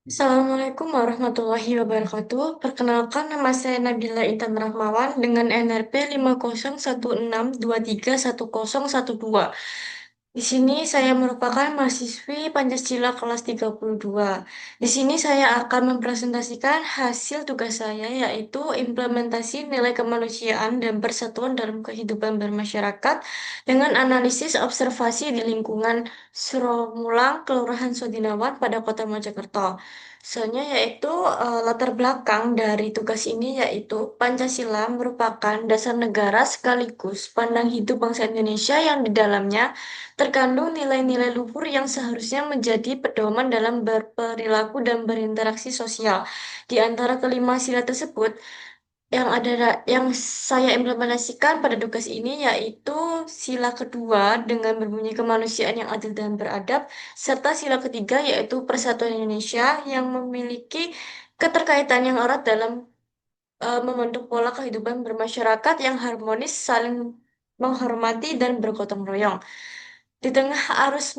Assalamualaikum warahmatullahi wabarakatuh. Perkenalkan, nama saya Nabila Intan Rahmawan dengan NRP 50162310112. Di sini saya merupakan mahasiswi Pancasila kelas 32. Di sini saya akan mempresentasikan hasil tugas saya, yaitu implementasi nilai kemanusiaan dan persatuan dalam kehidupan bermasyarakat dengan analisis observasi di lingkungan Suromulang, Kelurahan Sodinawan pada Kota Mojokerto. Soalnya yaitu latar belakang dari tugas ini yaitu Pancasila merupakan dasar negara sekaligus pandang hidup bangsa Indonesia yang di dalamnya terkandung nilai-nilai luhur yang seharusnya menjadi pedoman dalam berperilaku dan berinteraksi sosial. Di antara kelima sila tersebut, yang saya implementasikan pada tugas ini yaitu sila kedua dengan berbunyi kemanusiaan yang adil dan beradab, serta sila ketiga yaitu Persatuan Indonesia yang memiliki keterkaitan yang erat dalam membentuk pola kehidupan bermasyarakat yang harmonis, saling menghormati dan bergotong royong. Di tengah arus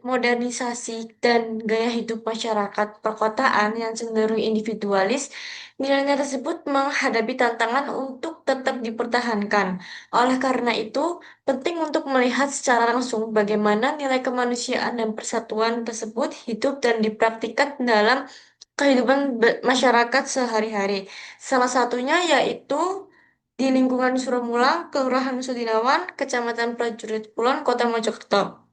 modernisasi dan gaya hidup masyarakat perkotaan yang cenderung individualis, nilai-nilai tersebut menghadapi tantangan untuk tetap dipertahankan. Oleh karena itu, penting untuk melihat secara langsung bagaimana nilai kemanusiaan dan persatuan tersebut hidup dan dipraktikkan dalam kehidupan masyarakat sehari-hari. Salah satunya yaitu di lingkungan Suromulang, Kelurahan Sudinawan, Kecamatan Prajurit Kulon, Kota Mojokerto.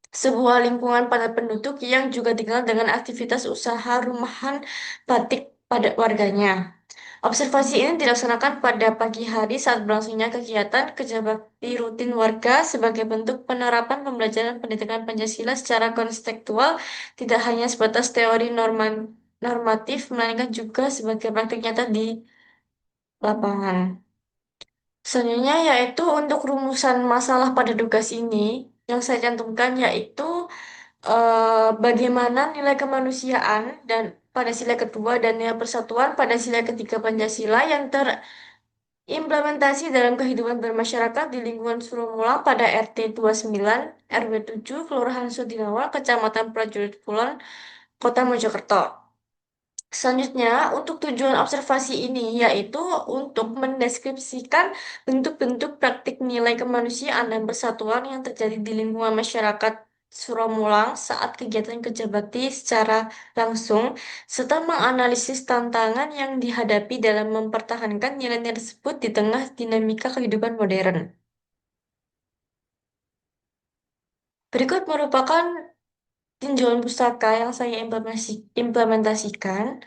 Sebuah lingkungan padat penduduk yang juga dikenal dengan aktivitas usaha rumahan batik pada warganya. Observasi ini dilaksanakan pada pagi hari saat berlangsungnya kegiatan kerja bakti rutin warga sebagai bentuk penerapan pembelajaran pendidikan Pancasila secara konstekstual, tidak hanya sebatas teori normatif, melainkan juga sebagai praktik nyata di lapangan. Selanjutnya yaitu untuk rumusan masalah pada tugas ini yang saya cantumkan yaitu bagaimana nilai kemanusiaan dan pada sila kedua dan nilai persatuan pada sila ketiga Pancasila yang terimplementasi dalam kehidupan bermasyarakat di lingkungan Suromula pada RT 29 RW 7 Kelurahan Sudinawal Kecamatan Prajurit Kulon Kota Mojokerto. Selanjutnya, untuk tujuan observasi ini yaitu untuk mendeskripsikan bentuk-bentuk praktik nilai kemanusiaan dan persatuan yang terjadi di lingkungan masyarakat Suromulang saat kegiatan kerja bakti secara langsung, serta menganalisis tantangan yang dihadapi dalam mempertahankan nilai-nilai tersebut di tengah dinamika kehidupan modern. Berikut merupakan tinjauan pustaka yang saya implementasikan.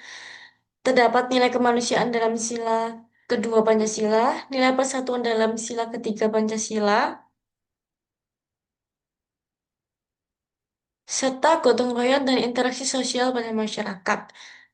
Terdapat nilai kemanusiaan dalam sila kedua Pancasila, nilai persatuan dalam sila ketiga Pancasila, serta gotong royong dan interaksi sosial pada masyarakat.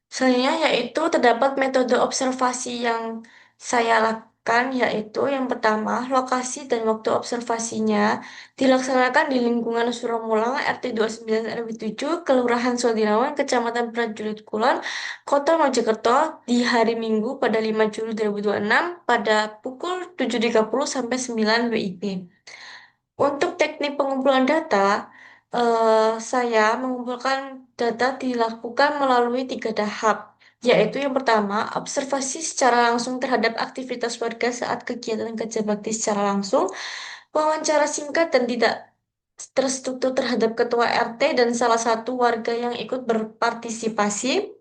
Selanjutnya yaitu terdapat metode observasi yang saya lakukan, yaitu yang pertama, lokasi dan waktu observasinya dilaksanakan di lingkungan Suromulang RT 29 RW 7 Kelurahan Sodinawan, Kecamatan Prajurit Kulon, Kota Mojokerto di hari Minggu pada 5 Juli 2026 pada pukul 7.30 sampai 9 WIB. Untuk teknik pengumpulan data, saya mengumpulkan data dilakukan melalui tiga tahap, yaitu yang pertama, observasi secara langsung terhadap aktivitas warga saat kegiatan kerja bakti secara langsung, wawancara singkat dan tidak terstruktur terhadap ketua RT dan salah satu warga yang ikut berpartisipasi.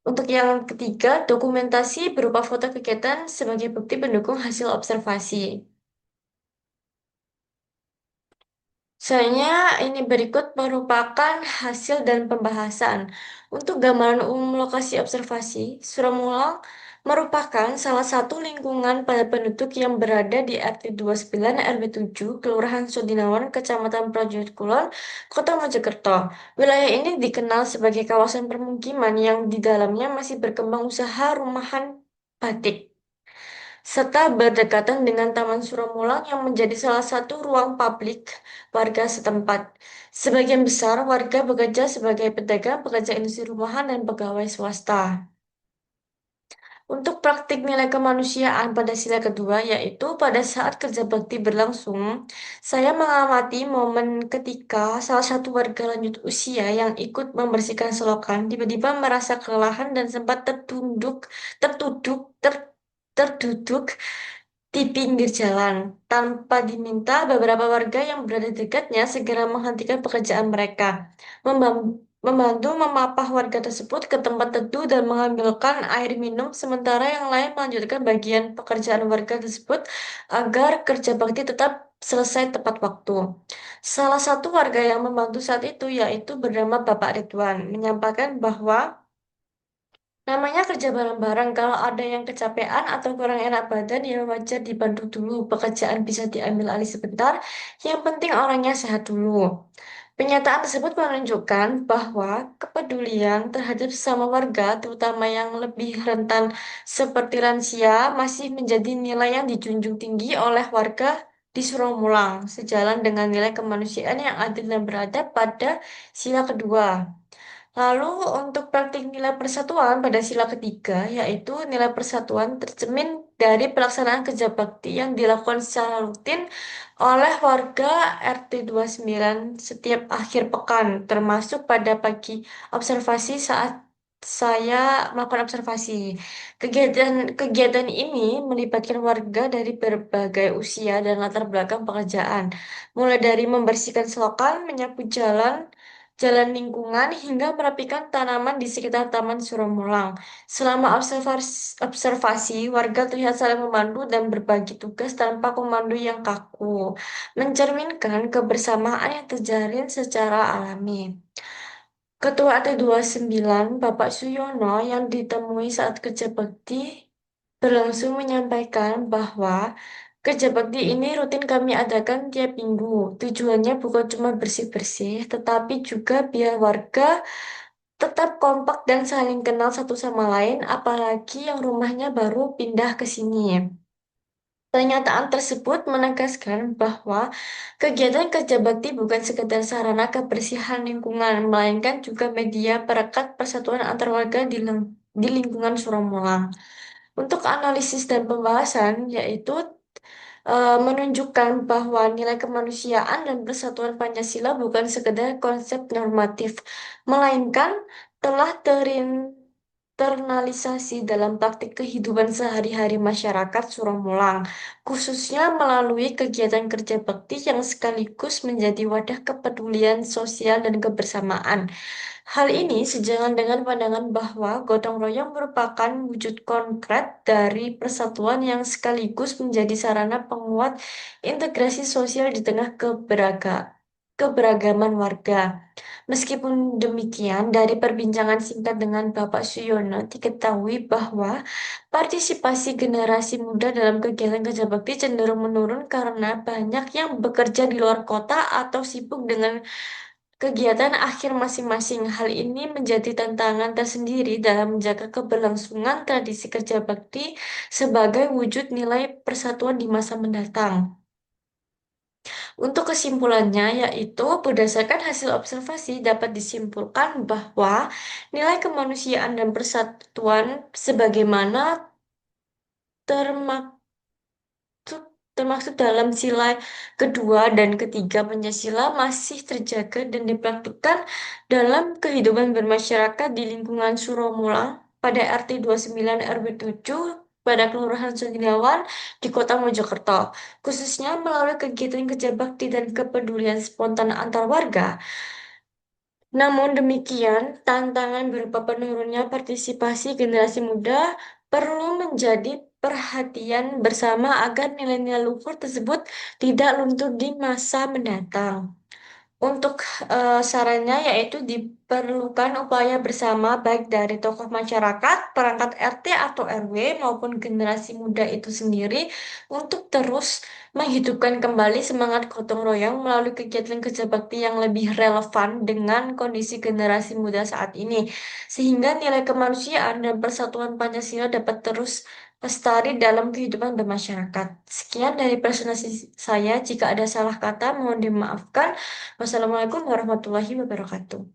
Untuk yang ketiga, dokumentasi berupa foto kegiatan sebagai bukti pendukung hasil observasi. Soalnya ini berikut merupakan hasil dan pembahasan. Untuk gambaran umum lokasi observasi, Suramulak merupakan salah satu lingkungan padat penduduk yang berada di RT 29 RW 7, Kelurahan Sodinawan, Kecamatan Prajurit Kulon, Kota Mojokerto. Wilayah ini dikenal sebagai kawasan permukiman yang di dalamnya masih berkembang usaha rumahan batik serta berdekatan dengan Taman Suramulak yang menjadi salah satu ruang publik warga setempat. Sebagian besar warga bekerja sebagai pedagang, pekerja industri rumahan, dan pegawai swasta. Untuk praktik nilai kemanusiaan pada sila kedua, yaitu pada saat kerja bakti berlangsung, saya mengamati momen ketika salah satu warga lanjut usia yang ikut membersihkan selokan tiba-tiba merasa kelelahan dan sempat tertunduk, terduduk di pinggir jalan. Tanpa diminta, beberapa warga yang berada di dekatnya segera menghentikan pekerjaan mereka, membantu memapah warga tersebut ke tempat teduh dan mengambilkan air minum, sementara yang lain melanjutkan bagian pekerjaan warga tersebut agar kerja bakti tetap selesai tepat waktu. Salah satu warga yang membantu saat itu, yaitu bernama Bapak Ridwan, menyampaikan bahwa namanya kerja bareng-bareng. Kalau ada yang kecapean atau kurang enak badan, ya wajar dibantu dulu. Pekerjaan bisa diambil alih sebentar. Yang penting orangnya sehat dulu. Pernyataan tersebut menunjukkan bahwa kepedulian terhadap sesama warga, terutama yang lebih rentan seperti lansia, masih menjadi nilai yang dijunjung tinggi oleh warga di Suramulang, sejalan dengan nilai kemanusiaan yang adil dan beradab pada sila kedua. Lalu untuk praktik nilai persatuan pada sila ketiga, yaitu nilai persatuan tercermin dari pelaksanaan kerja bakti yang dilakukan secara rutin oleh warga RT 29 setiap akhir pekan, termasuk pada pagi observasi saat saya melakukan observasi. Kegiatan ini melibatkan warga dari berbagai usia dan latar belakang pekerjaan, mulai dari membersihkan selokan, menyapu jalan lingkungan, hingga merapikan tanaman di sekitar Taman Suramulang. Selama observasi, warga terlihat saling membantu dan berbagi tugas tanpa komando yang kaku, mencerminkan kebersamaan yang terjalin secara alami. Ketua RT 29, Bapak Suyono, yang ditemui saat kerja bakti berlangsung menyampaikan bahwa kerja bakti ini rutin kami adakan tiap minggu. Tujuannya bukan cuma bersih-bersih, tetapi juga biar warga tetap kompak dan saling kenal satu sama lain, apalagi yang rumahnya baru pindah ke sini. Pernyataan tersebut menegaskan bahwa kegiatan kerja bakti bukan sekedar sarana kebersihan lingkungan, melainkan juga media perekat persatuan antar warga di lingkungan Suramulang. Untuk analisis dan pembahasan, yaitu menunjukkan bahwa nilai kemanusiaan dan persatuan Pancasila bukan sekedar konsep normatif, melainkan telah terinternalisasi dalam praktik kehidupan sehari-hari masyarakat Suramulang, khususnya melalui kegiatan kerja bakti yang sekaligus menjadi wadah kepedulian sosial dan kebersamaan. Hal ini sejalan dengan pandangan bahwa gotong royong merupakan wujud konkret dari persatuan yang sekaligus menjadi sarana penguat integrasi sosial di tengah keberagaman warga. Meskipun demikian, dari perbincangan singkat dengan Bapak Suyono, diketahui bahwa partisipasi generasi muda dalam kegiatan kerja bakti cenderung menurun karena banyak yang bekerja di luar kota atau sibuk dengan kegiatan akhir masing-masing. Hal ini menjadi tantangan tersendiri dalam menjaga keberlangsungan tradisi kerja bakti sebagai wujud nilai persatuan di masa mendatang. Untuk kesimpulannya, yaitu berdasarkan hasil observasi dapat disimpulkan bahwa nilai kemanusiaan dan persatuan sebagaimana termaktub termasuk dalam sila kedua dan ketiga Pancasila masih terjaga dan dipraktikkan dalam kehidupan bermasyarakat di lingkungan Suromulang pada RT 29 RW 7 pada Kelurahan Suginawan di Kota Mojokerto, khususnya melalui kegiatan kerja bakti dan kepedulian spontan antar warga. Namun demikian, tantangan berupa penurunnya partisipasi generasi muda perlu menjadi perhatian bersama agar nilai-nilai luhur tersebut tidak luntur di masa mendatang. Untuk sarannya yaitu diperlukan upaya bersama baik dari tokoh masyarakat, perangkat RT atau RW maupun generasi muda itu sendiri untuk terus menghidupkan kembali semangat gotong royong melalui kegiatan kerja bakti yang lebih relevan dengan kondisi generasi muda saat ini, sehingga nilai kemanusiaan dan persatuan Pancasila dapat terus lestari dalam kehidupan bermasyarakat. Sekian dari presentasi saya. Jika ada salah kata, mohon dimaafkan. Wassalamualaikum warahmatullahi wabarakatuh.